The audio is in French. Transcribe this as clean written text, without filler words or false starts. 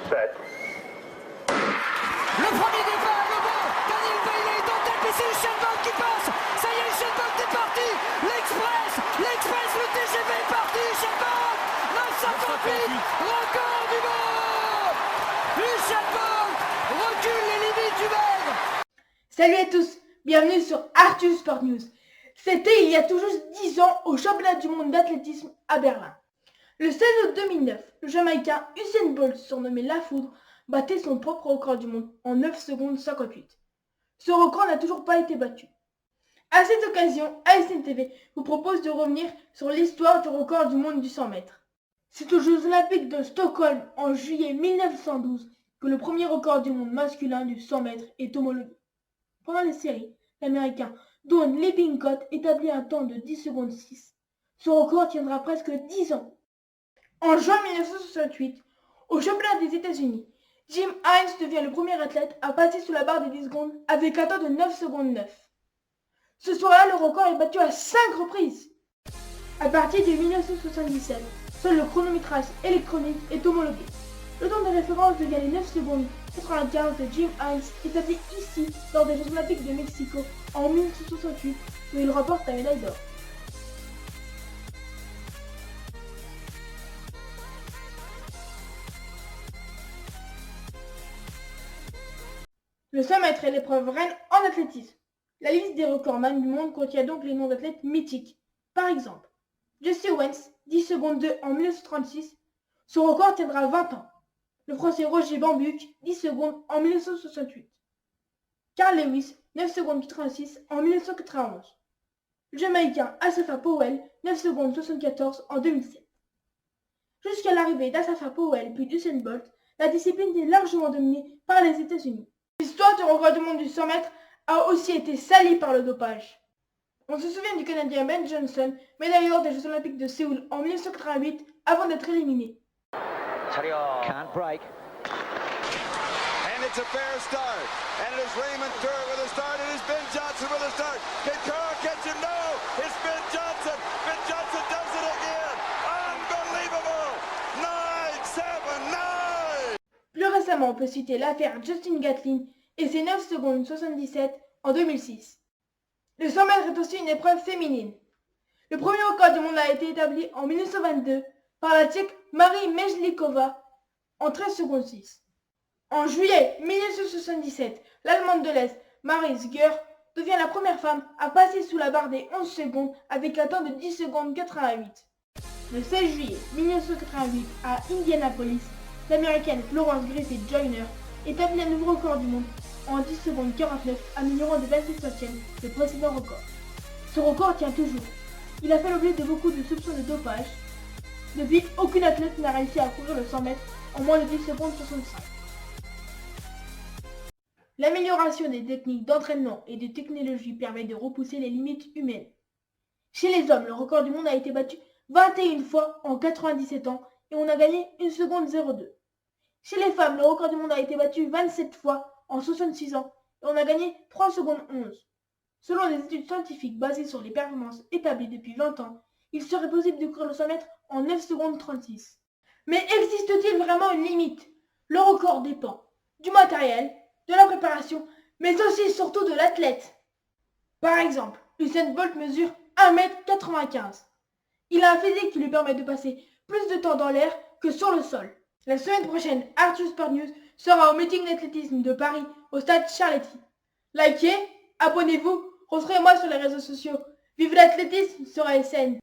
set. Le premier départ, le bon, Daniel Bailey est en tête, mais c'est Usain Bolt qui passe. Ça y est, Usain Bolt est parti. L'Express, le TGV est parti. Usain Bolt, 938, record du monde. Usain Bolt recule les limites humaines. Salut à tous, bienvenue sur Arthur Sport News. C'était il y a tout juste 10 ans au championnat du monde d'athlétisme à Berlin. Le 16 août 2009, le Jamaïcain Usain Bolt, surnommé La Foudre, battait son propre record du monde en 9 secondes 58. Ce record n'a toujours pas été battu. À cette occasion, ASN TV vous propose de revenir sur l'histoire du record du monde du 100 mètres. C'est aux Jeux Olympiques de Stockholm en juillet 1912 que le premier record du monde masculin du 100 mètres est homologué. Pendant les séries, l'Américain Don Lippincott établit un temps de 10 secondes 6. Ce record tiendra presque 10 ans. En juin 1968, au championnat des États-Unis, Jim Hines devient le premier athlète à passer sous la barre des 10 secondes avec un temps de 9 secondes 9. Ce soir-là, le record est battu à 5 reprises. À partir de 1977, seul le chronométrage électronique est homologué. Le temps de référence devient les 9 secondes 95 de Jim Hines, établi ici lors des Jeux Olympiques de Mexico en 1968, où il remporte la médaille d'or. Le 100 mètres est l'épreuve reine en athlétisme. La liste des recordman du monde contient donc les noms d'athlètes mythiques. Par exemple, Jesse Owens, 10 secondes 2 en 1936, son record tiendra 20 ans. Le français Roger Bambuc, 10 secondes en 1968. Carl Lewis, 9 secondes 86 en 1991. Le Jamaïcain Asafa Powell, 9 secondes 74 en 2007. Jusqu'à l'arrivée d'Asafa Powell puis d'Usain Bolt, la discipline est largement dominée par les États-Unis. L'histoire du record du monde du 100 mètres a aussi été salie par le dopage. On se souvient du Canadien Ben Johnson, médaillé d'or des Jeux Olympiques de Séoul en 1988, avant d'être éliminé. Can't break. And it's a fair start. And it is Raymond Stewart with a start. It is Ben Johnson with a start. Can Carl catch him? No! It's Ben Johnson. Ben Johnson does it again. Unbelievable! 9-7-9! Plus récemment, on peut citer l'affaire Justin Gatlin et ses 9 secondes 77 en 2006. Le 100 mètres est aussi une épreuve féminine. Le premier record du monde a été établi en 1922 par la Tchèque Marie Mejlikova en 13 secondes 6. En juillet 1977, l'Allemande de l'Est, Maris Gür, devient la première femme à passer sous la barre des 11 secondes avec un temps de 10 secondes 88. Le 16 juillet 1988, à Indianapolis, l'Américaine Florence Griffith Joyner établit un nouveau record du monde en 10 secondes 49, améliorant de 27 centièmes le précédent record. Ce record tient toujours. Il a fait l'objet de beaucoup de soupçons de dopage. Depuis, aucune athlète n'a réussi à courir le 100 mètres en moins de 10 secondes 65. L'amélioration des techniques d'entraînement et de technologie permet de repousser les limites humaines. Chez les hommes, le record du monde a été battu 21 fois en 97 ans et on a gagné 1 seconde 02. Chez les femmes, le record du monde a été battu 27 fois en 66 ans et on a gagné 3 secondes 11. Selon des études scientifiques basées sur les performances établies depuis 20 ans, il serait possible de courir le 100 mètres en 9 secondes 36. Mais existe-t-il vraiment une limite? Le record dépend du matériel, de la préparation, mais aussi et surtout de l'athlète. Par exemple, Usain Bolt mesure 1,95 m. Il a un physique qui lui permet de passer plus de temps dans l'air que sur le sol. La semaine prochaine, Arthur Sport News sera au meeting d'athlétisme de Paris au stade Charletti. Likez, abonnez-vous, retrouvez-moi sur les réseaux sociaux. Vive l'athlétisme sur ASN.